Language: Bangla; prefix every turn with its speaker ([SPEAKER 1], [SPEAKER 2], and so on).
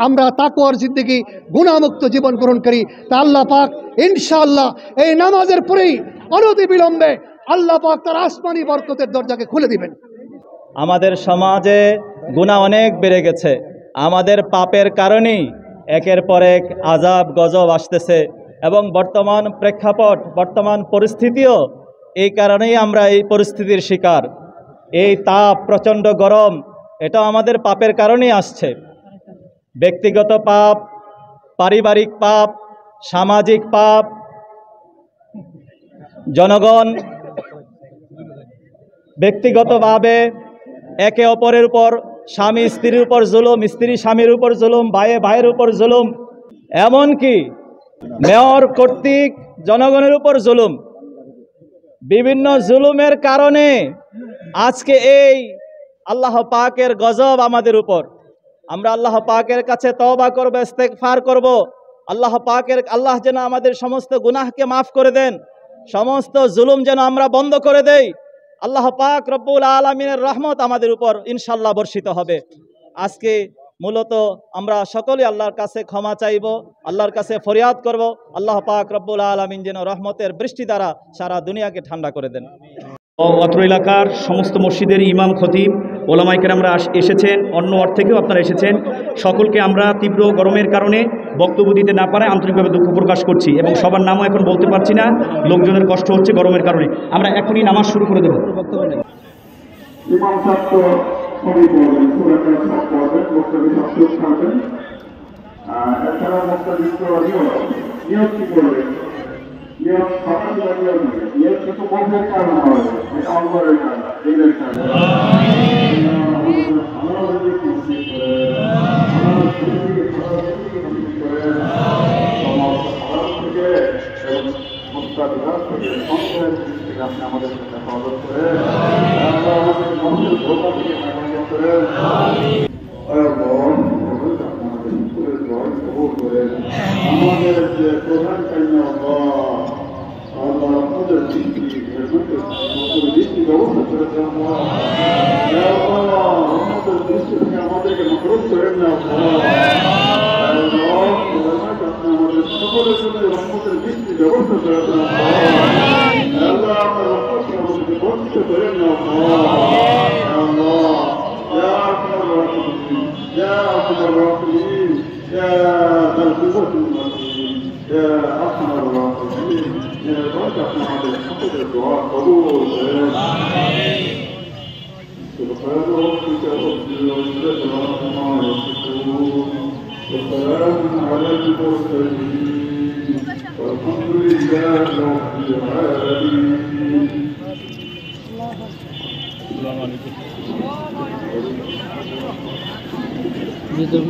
[SPEAKER 1] আমরা তাকওয়ার জিন্দেগি গুনাহমুক্ত জীবন গ্রহণ করি। তা আল্লাহ পাক ইনশাআল্লাহ এই নামাজের পরেই অনতি বিলম্বে আল্লাহ পাক তার আসমানি বরকতের দরজাকে খুলে দিবেন।
[SPEAKER 2] আমাদের সমাজে গুনাহ অনেক বেড়ে গেছে। আমাদের পাপের কারণেই একের পর এক আযাব গজব আসতেছে এবং বর্তমান প্রেক্ষাপট, বর্তমান পরিস্থিতিও এই কারণেই আমরা এই পরিস্থিতির শিকার। এই তাপ, প্রচণ্ড গরম, এটা আমাদের পাপের কারণেই আসছে। ব্যক্তিগত পাপ, পারিবারিক পাপ, সামাজিক পাপ, জনগণ ব্যক্তিগতভাবে একে অপরের উপর, স্বামী স্ত্রীর উপর জুলুম, স্ত্রী স্বামীর উপর জুলুম, ভাইয়ে ভাইয়ের উপর জুলুম, এমনকি মেয়র কর্তৃক জনগণের উপর জুলুম। বিভিন্ন জুলুমের কারণে আজকে এই আল্লাহ পাকের গজব আমাদের উপর। আমরা আল্লাহ পাকের কাছে তওবা করব, ইস্তেগফার করব। আল্লাহ যেন আমাদের সমস্ত গুনাহকে মাফ করে দেন, সমস্ত জুলুম যেন আমরা বন্ধ করে দেই। আল্লাহ পাক রব্বুল আলামিনের রহমত আমাদের উপর ইনশাআল্লাহ বর্ষিত হবে। আজকে মূলত আমরা সকলে আল্লাহর কাছে ক্ষমা চাইব, আল্লাহর কাছে ফরিয়াদ করব। আল্লাহ পাক রব্বুল আলামিন যেন রহমতের বৃষ্টি দ্বারা সারা দুনিয়াকে ঠান্ডা করে দেন।
[SPEAKER 3] অত্র এলাকার সমস্ত মসজিদের ইমাম, খতিব, ওলামায়ে কেরামরা এসেছেন, অন্য ওয়ার্ড থেকেও আপনারা এসেছেন। সকলকে আমরা তীব্র গরমের কারণে বক্তব্য দিতে না পারায় আন্তরিকভাবে দুঃখ প্রকাশ করছি এবং সবার নামও এখন বলতে পারছি না, লোকজনের কষ্ট হচ্ছে গরমের কারণে। আমরা এখনই নামাজ শুরু করে দেব।
[SPEAKER 4] আমাদের যে প্রধান কান্য আমাদের দৃষ্টি ব্যবস্থা করে আমাদের দৃষ্টি থেকে আমাদেরকে মকরুফ করে নেওয়া, আমাদের সকলের জন্য রহমতের দৃষ্টি ব্যবস্থা করে দেওয়া, আল্লাহ আপনার রহমতকে আমাদেরকে বঞ্চিত করে নেওয়া।
[SPEAKER 5] الحمد لله